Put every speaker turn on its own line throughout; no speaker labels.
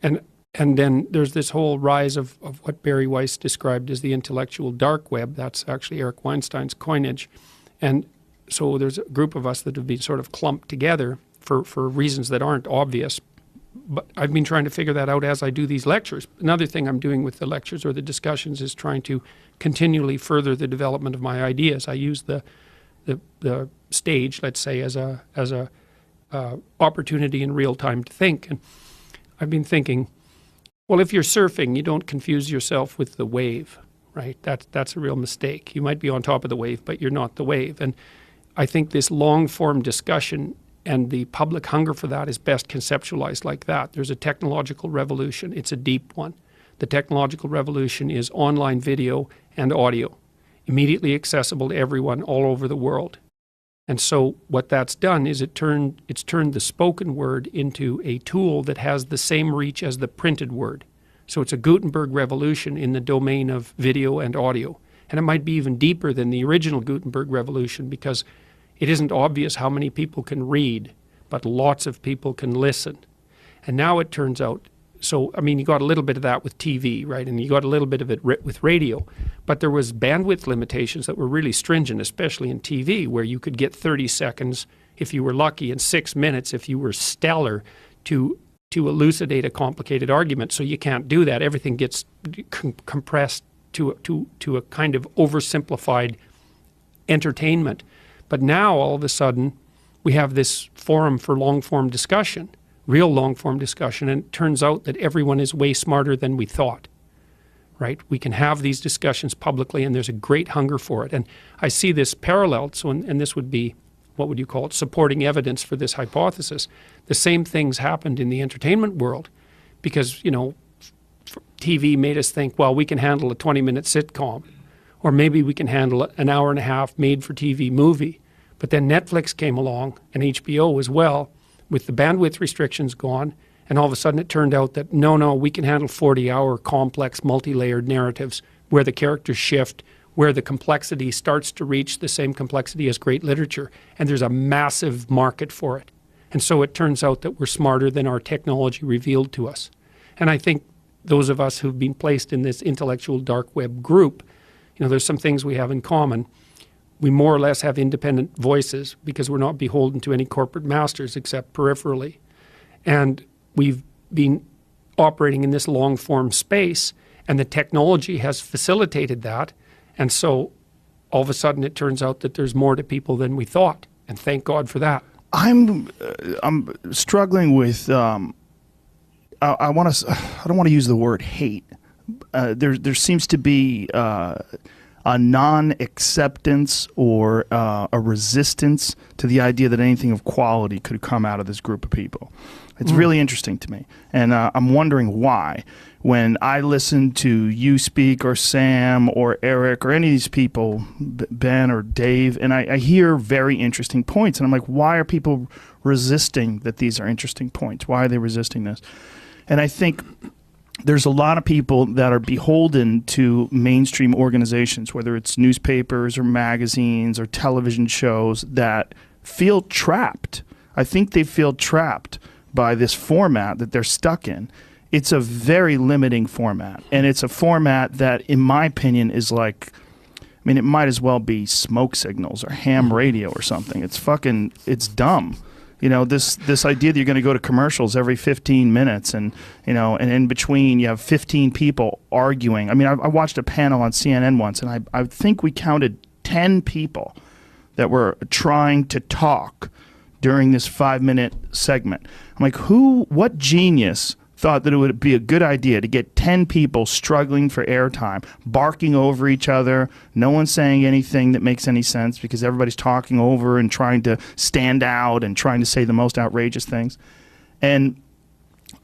And then there's this whole rise of what Barry Weiss described as the intellectual dark web. That's actually Eric Weinstein's coinage. And so there's a group of us that have been sort of clumped together for reasons that aren't obvious. But I've been trying to figure that out as I do these lectures. Another thing I'm doing with the lectures or the discussions is trying to continually further the development of my ideas. I use the stage, let's say, as a opportunity in real time to think. And I've been thinking, well, if you're surfing, you don't confuse yourself with the wave, right? That's a real mistake. You might be on top of the wave, but you're not the wave. And I think this long-form discussion and the public hunger for that is best conceptualized like that. There's a technological revolution. It's a deep one. The technological revolution is online video and audio, immediately accessible to everyone all over the world. And so what that's done is it's turned the spoken word into a tool that has the same reach as the printed word. So it's a Gutenberg revolution in the domain of video and audio. And it might be even deeper than the original Gutenberg revolution because it isn't obvious how many people can read, but lots of people can listen. And now it turns out, so, I mean, you got a little bit of that with TV, right? And you got a little bit of it with radio. But there was bandwidth limitations that were really stringent, especially in TV, where you could get 30 seconds, if you were lucky, and 6 minutes if you were stellar, to elucidate a complicated argument. So you can't do that. Everything gets compressed to a kind of oversimplified entertainment. But now, all of a sudden, we have this forum for long-form discussion, real long-form discussion, and it turns out that everyone is way smarter than we thought, right? We can have these discussions publicly, and there's a great hunger for it. And I see this paralleled, so, and this would be, what would you call it, supporting evidence for this hypothesis. The same things happened in the entertainment world because, you know, TV made us think, well, we can handle a 20-minute sitcom, or maybe we can handle an hour and a half made-for-TV movie. But then Netflix came along, and HBO as well, with the bandwidth restrictions gone, and all of a sudden it turned out that no, we can handle 40-hour complex multi-layered narratives where the characters shift, where the complexity starts to reach the same complexity as great literature, and there's a massive market for it. And so it turns out that we're smarter than our technology revealed to us. And I think those of us who've been placed in this intellectual dark web group, you know, there's some things we have in common. We more or less have independent voices because we're not beholden to any corporate masters except peripherally. And we've been operating in this long-form space, and the technology has facilitated that. And so all of a sudden it turns out that there's more to people than we thought. And thank God for that. I'm struggling with, I don't want to use the word hate. There seems to be a non-acceptance or a resistance to the idea that anything of quality could come out of this group of people. It's really interesting to me, and I'm wondering why. When I listen to you speak, or Sam, or Eric, or any of these people, Ben or Dave, and I hear very interesting points, and I'm like, why are people resisting that these are interesting points? Why are they resisting this? And I think there's a lot of people that are beholden to mainstream organizations, whether it's newspapers or magazines or television shows, that feel trapped. I think they feel trapped by this format that they're stuck in. It's a very limiting format, and it's a format that, in my opinion, is like, I mean, it might as well be smoke signals or ham radio or something. It's dumb. You know, this idea that you're going to go to commercials every 15 minutes and, you know, and in between you have 15 people arguing. I mean, I watched a panel on CNN once, and I think we counted 10 people that were trying to talk during this 5-minute segment. I'm like, what genius thought that it would be a good idea to get 10 people struggling for airtime, barking over each other, no one saying anything that makes any sense because everybody's talking over and trying to stand out and trying to say the most outrageous things. And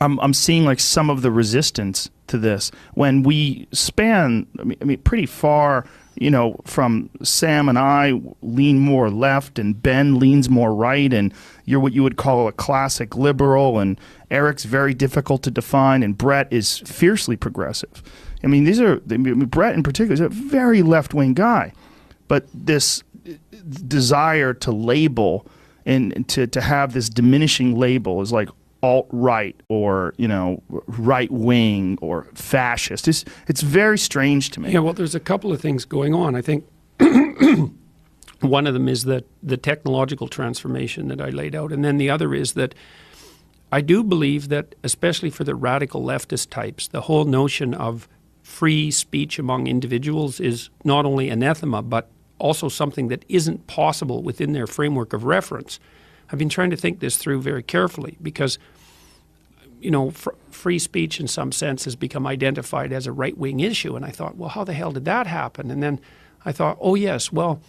I'm seeing like some of the resistance to this when we span, I mean pretty far, you know, from Sam and I lean more left and Ben leans more right, and you're what you would call a classic liberal, and Eric's very difficult to define, and Brett is fiercely progressive. I mean, Brett in particular is a very left-wing guy, but this desire to label and to have this diminishing label is like
alt-right or, right-wing or fascist. It's very strange to me.
Yeah, well, there's a couple of things going on. I think one of them is the technological transformation that I laid out. And then the other is that I do believe that, especially for the radical leftist types, the whole notion of free speech among individuals is not only anathema, but also something that isn't possible within their framework of reference. I've been trying to think this through very carefully because, free speech in some sense has become identified as a right-wing issue. And I thought, well, how the hell did that happen? And then I thought, oh, yes, well,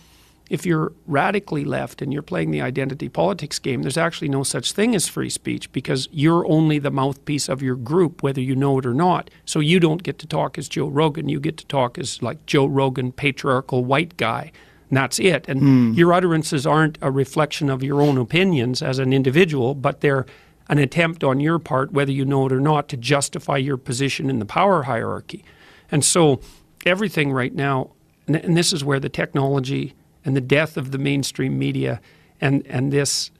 if you're radically left and you're playing the identity politics game, there's actually no such thing as free speech because you're only the mouthpiece of your group, whether you know it or not. So you don't get to talk as Joe Rogan. You get to talk as like Joe Rogan, patriarchal white guy. And that's it. And your utterances aren't a reflection of your own opinions as an individual, but they're an attempt on your part, whether you know it or not, to justify your position in the power hierarchy. And so everything right now, and this is where the technology and the death of the mainstream media and this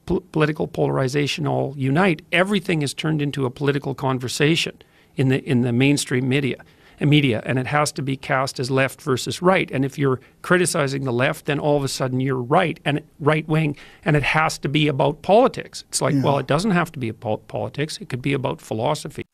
political polarization all unite, everything is turned into a political conversation in the mainstream media, and it has to be cast as left versus right. And if you're criticizing the left, then all of a sudden you're right and right wing, and it has to be about politics. It's like, well, it doesn't have to be about politics. It could be about philosophy.